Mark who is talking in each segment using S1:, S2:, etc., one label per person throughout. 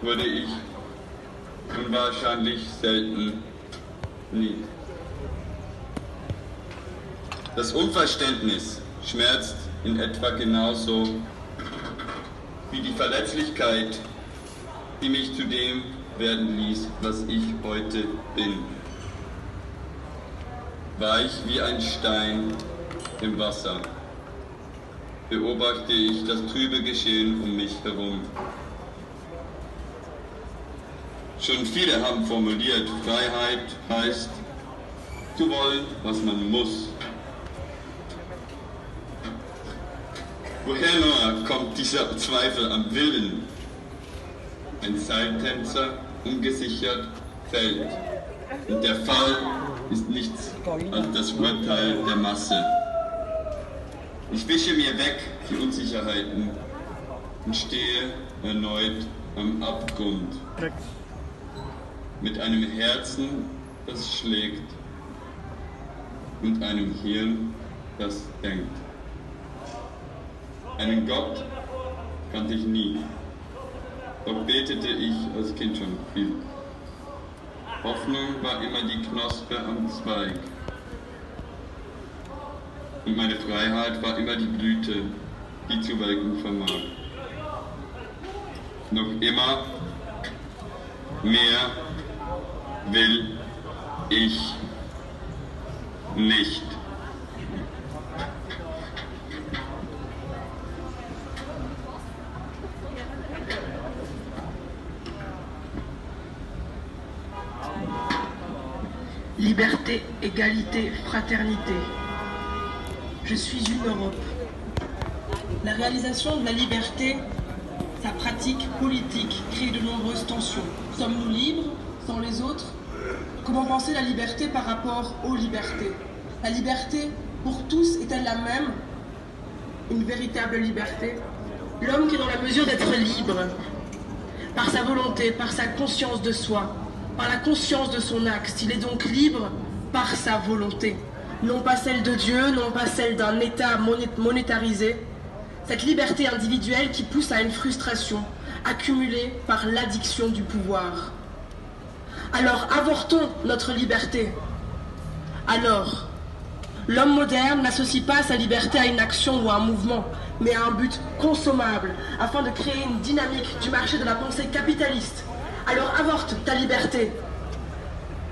S1: wurde ich unwahrscheinlich selten nie. Das Unverständnis schmerzt in etwa genauso wie die Verletzlichkeit, die mich zu dem werden ließ, was ich heute bin. Weich wie ein Stein im Wasser beobachte ich das trübe Geschehen um mich herum. Schon viele haben formuliert, Freiheit heißt, zu wollen, was man muss. Woher nur kommt dieser Zweifel am Willen? Ein Seiltänzer, ungesichert, fällt. Und der Fall ist nichts als das Urteil der Masse. Ich wische mir weg die Unsicherheiten und stehe erneut am Abgrund. Mit einem Herzen, das schlägt, und einem Hirn, das denkt. Einen Gott kannte ich nie, doch betete ich als Kind schon viel. Hoffnung war immer die Knospe am Zweig. Und meine Freiheit war immer die Blüte, die zu welken vermag. Noch immer mehr will ich nicht.
S2: Liberté, égalité, fraternité. Je suis une Europe. La réalisation de la liberté, sa pratique politique, crée de nombreuses tensions. Sommes-nous libres sans les autres? Comment penser la liberté par rapport aux libertés? La liberté, pour tous, est-elle la même? Une véritable liberté? L'homme qui est dans la mesure d'être libre, par sa volonté, par sa conscience de soi, par la conscience de son acte, il est donc libre par sa volonté. Non pas celle de Dieu, non pas celle d'un État monétarisé. Cette liberté individuelle qui pousse à une frustration, accumulée par l'addiction du pouvoir. Alors avortons notre liberté. Alors, l'homme moderne n'associe pas sa liberté à une action ou à un mouvement, mais à un but consommable, afin de créer une dynamique du marché de la pensée capitaliste. Alors avorte ta liberté.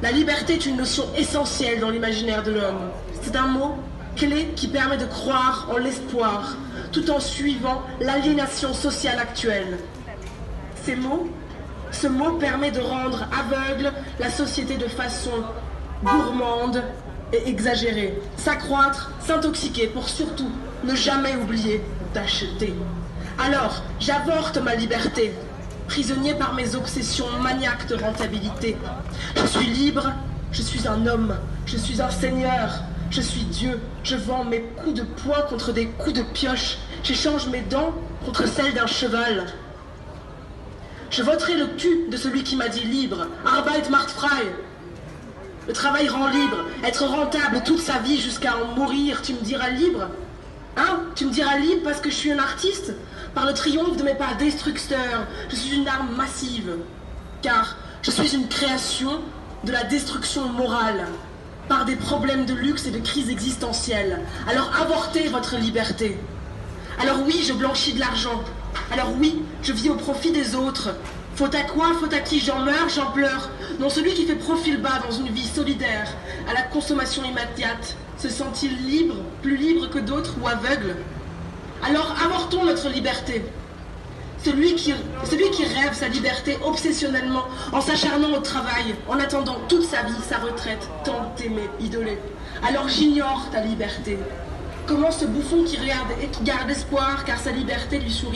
S2: La liberté est une notion essentielle dans l'imaginaire de l'homme. C'est un mot clé qui permet de croire en l'espoir, tout en suivant l'aliénation sociale actuelle. Ce mot permet de rendre aveugle la société de façon gourmande et exagérée, s'accroître, s'intoxiquer pour surtout ne jamais oublier d'acheter. Alors, j'avorte ma liberté, prisonnier par mes obsessions maniaques de rentabilité. Je suis libre, je suis un homme, je suis un seigneur, je suis Dieu. Je vends mes coups de poing contre des coups de pioche. J'échange mes dents contre celles d'un cheval. Je voterai le cul de celui qui m'a dit libre. Arbeit macht frei. Le travail rend libre. Être rentable toute sa vie jusqu'à en mourir, tu me diras libre? Hein? Tu me diras libre parce que je suis un artiste? Par le triomphe de mes pas destructeurs, je suis une arme massive. Car je suis une création de la destruction morale, par des problèmes de luxe et de crise existentielle. Alors avortez votre liberté. Alors oui, je blanchis de l'argent. Alors oui, je vis au profit des autres. Faute à quoi? Faute à qui? J'en meurs, j'en pleure. Non, celui qui fait profil bas dans une vie solidaire, à la consommation immédiate, se sent-il libre, plus libre que d'autres ou aveugle? Alors avortons notre liberté. Celui qui rêve sa liberté obsessionnellement, en s'acharnant au travail, en attendant toute sa vie sa retraite, tant aimée, idolée. Alors j'ignore ta liberté. Comment ce bouffon qui garde espoir car sa liberté lui sourit?